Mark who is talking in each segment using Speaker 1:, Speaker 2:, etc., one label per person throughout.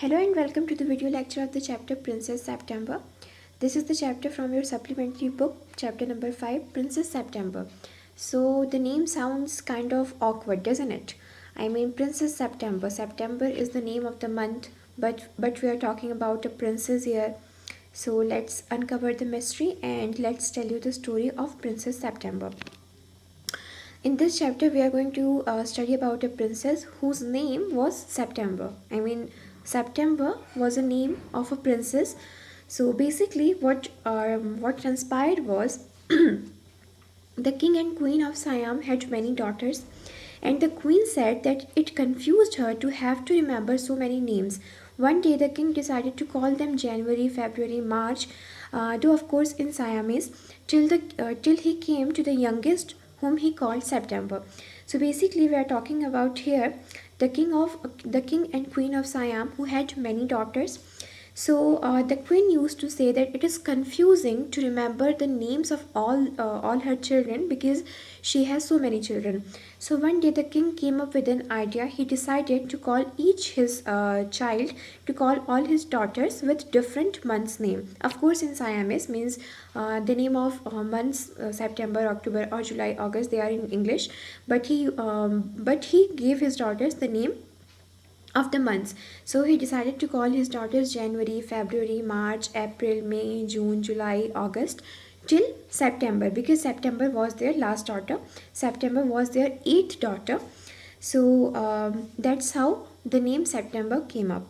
Speaker 1: Hello and welcome to the video lecture of the chapter Princess September. This is the chapter from your supplementary book, chapter number 5, Princess September. So the name sounds kind of awkward, doesn't it? I mean, Princess September. September is the name of the month, but we are talking about a princess here. So let's uncover the mystery and let's tell you the story of Princess September. In this chapter, we are going to study about a princess whose name was September. I mean, September was a name of a princess. So basically, what transpired was the king and queen of Siam had many daughters, and the queen said that it confused her to have to remember so many names. One day, the king decided to call them January, February, March, though of course in Siamese, till he came to the youngest, whom he called September. So basically, we are talking about here the king and queen of Siam who had many daughters. So the queen used to say that it is confusing to remember the names of all her children because she has so many children. So one day the king came up with an idea. He decided to call each his child to call all his daughters with different month's name. Of course, in Siamese means the name of months September, October, or July, August. They are in English, but he gave his daughters the name of the months. So he decided to call his daughters January, February, March, April, May, June, July, August till September because September was their last daughter. September was their eighth daughter. So that's how the name September came up.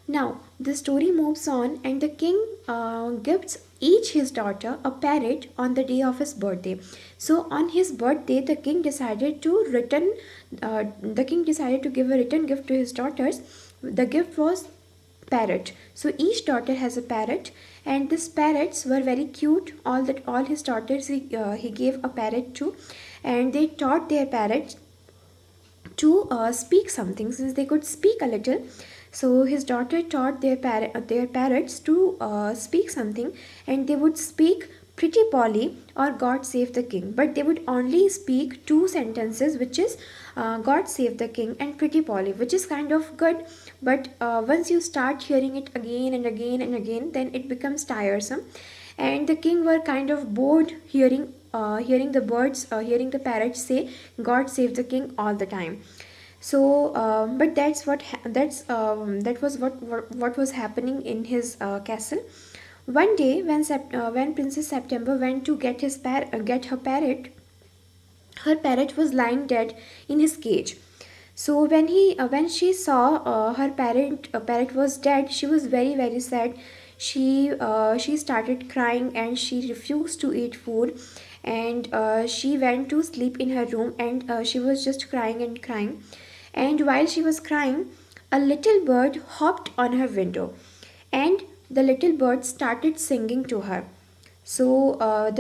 Speaker 1: Now, the story moves on, and the king gives each his daughter a parrot on the day of his birthday. So, on his birthday, the king decided to give a written gift to his daughters. The gift was parrot. So each daughter has a parrot, and these parrots were very cute. All his daughters he gave a parrot to, and they taught their parrots to speak something since they could speak a little. So his daughter taught their parrots to speak something, and they would speak Pretty Polly or God Save the King, but they would only speak two sentences, which is God Save the King and Pretty Polly, which is kind of good. But once you start hearing it again and again and again, then it becomes tiresome, and the king were kind of bored hearing the parrots say God Save the King all the time. So but that was what was happening in his castle. One day when Princess September went to get her parrot was lying dead in his cage. So when she saw her parrot was dead, she was very sad. She started crying and she refused to eat food, and she went to sleep in her room, and she was just crying and crying. And while she was crying, a little bird hopped on her window, and the little bird started singing to her. So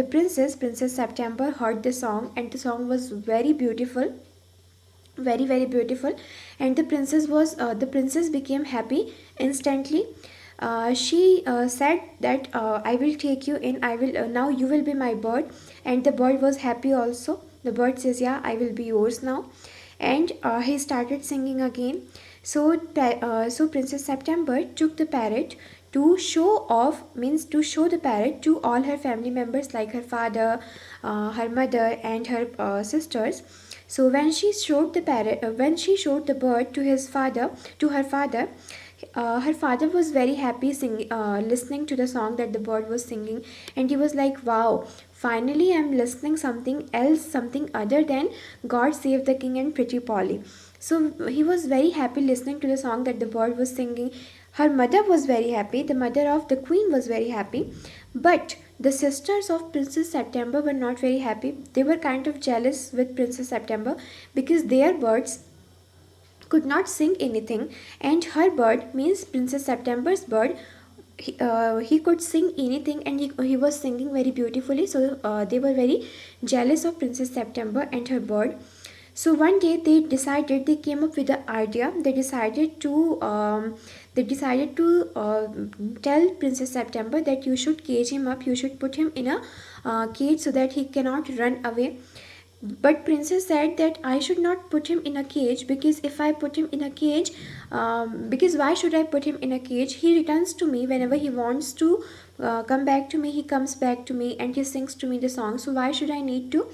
Speaker 1: Princess September, heard the song, and the song was very beautiful, very beautiful. And the princess became happy instantly. She said that I will take you in. I will now you will be my bird, and the bird was happy also. The bird says, "Yeah, I will be yours now," and he started singing again. So Princess September took the parrot to show off, means to show the parrot to all her family members like her father, her mother, and her sisters. So when she showed the bird to her father, her father was very happy listening to the song that the bird was singing, and he was like, "Wow! Finally, I'm listening something else, something other than God Save the King and Pretty Polly." So he was very happy listening to the song that the bird was singing. Her mother was very happy. The mother of the queen was very happy, but the sisters of Princess September were not very happy. They were kind of jealous with Princess September because their birds could not sing anything, and her bird, means Princess September's bird, he could sing anything, and he was singing very beautifully. So they were very jealous of Princess September and her bird. So one day they came up with the idea. They decided to tell Princess September that you should cage him up, you should put him in a cage so that he cannot run away. But princess said that I should not put him in a cage, because if I put him in a cage, because why should I put him in a cage? He returns to me whenever he wants to come back to me. He comes back to me and he sings to me the song. So why should I need to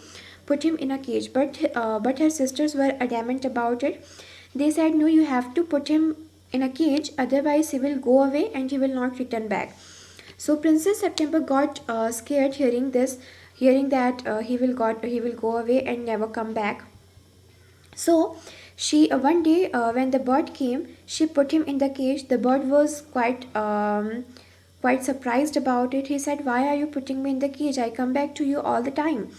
Speaker 1: put him in a cage? But her sisters were adamant about it. They said, no, you have to put him in a cage, otherwise he will go away and he will not return back. So Princess September got scared hearing this, hearing that he will go away and never come back. So she one day when the bird came, she put him in the cage. The bird was quite surprised about it. He said, "Why are you putting me in the cage? I come back to you all the time."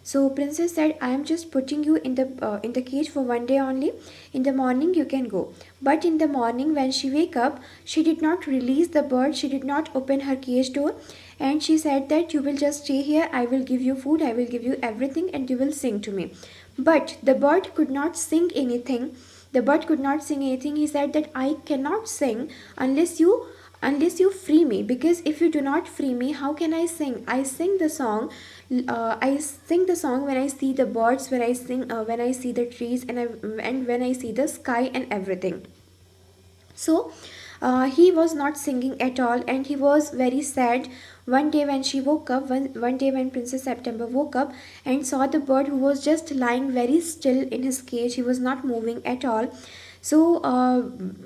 Speaker 1: So Princess said, "I am just putting you in the cage for one day only. In the morning you can go." But in the morning when she wake up, she did not release the bird. She did not open her cage door, and she said that you will just stay here. I will give you food. I will give you everything, and you will sing to me. But the bird could not sing anything. The bird could not sing anything. He said that I cannot sing unless you free me, because if you do not free me, how can I sing? I sing the song. I sing the song when I see the birds, when I see the trees, and when I see the sky and everything. So he was not singing at all, and he was very sad. One day when she woke up, one day when Princess September woke up and saw the bird who was just lying very still in his cage, he was not moving at all. So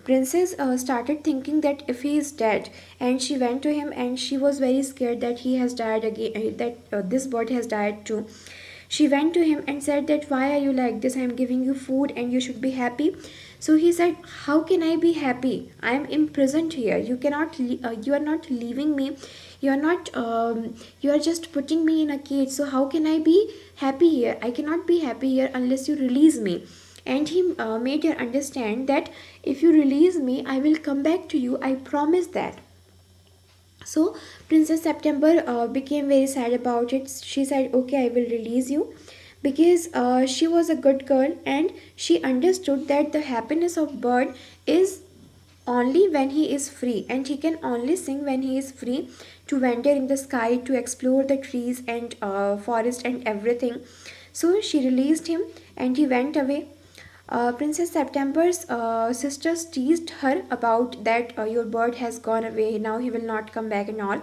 Speaker 1: Princess started thinking that if he is dead, and she went to him and she was very scared that he has died again, that this bird has died too. She went to him and said that, why are you like this? I am giving you food and you should be happy. So he said, how can I be happy? I am imprisoned here. You are not leaving me. You are not, you are just putting me in a cage. So how can I be happy here? I cannot be happy here unless you release me. And he made her understand that if you release me, I will come back to you. I promise that. So Princess September became very sad about it. She said, okay, I will release you, because she was a good girl and she understood that the happiness of bird is only when he is free, and he can only sing when he is free to wander in the sky, to explore the trees and forest and everything. So she released him and he went away. Princess September's sisters teased her about that, your bird has gone away, now he will not come back and all.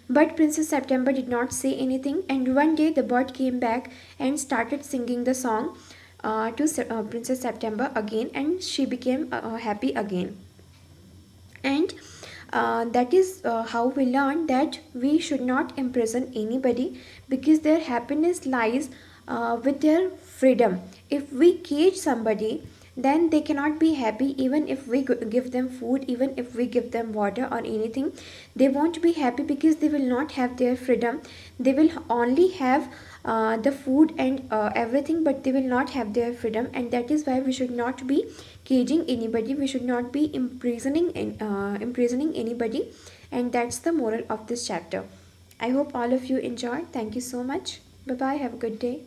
Speaker 1: But Princess September did not say anything, and one day the bird came back and started singing the song to Princess September again, and she became happy again. And that is how we learn that we should not imprison anybody, because their happiness lies with their freedom. If we cage somebody, then they cannot be happy. Even if we give them food, even if we give them water or anything, they won't be happy, because they will not have their freedom. They will only have the food and everything, but they will not have their freedom. And that is why we should not be caging anybody. We should not be imprisoning anybody. And that's the moral of this chapter. I hope all of you enjoyed. Thank you so much. Bye bye. Have a good day.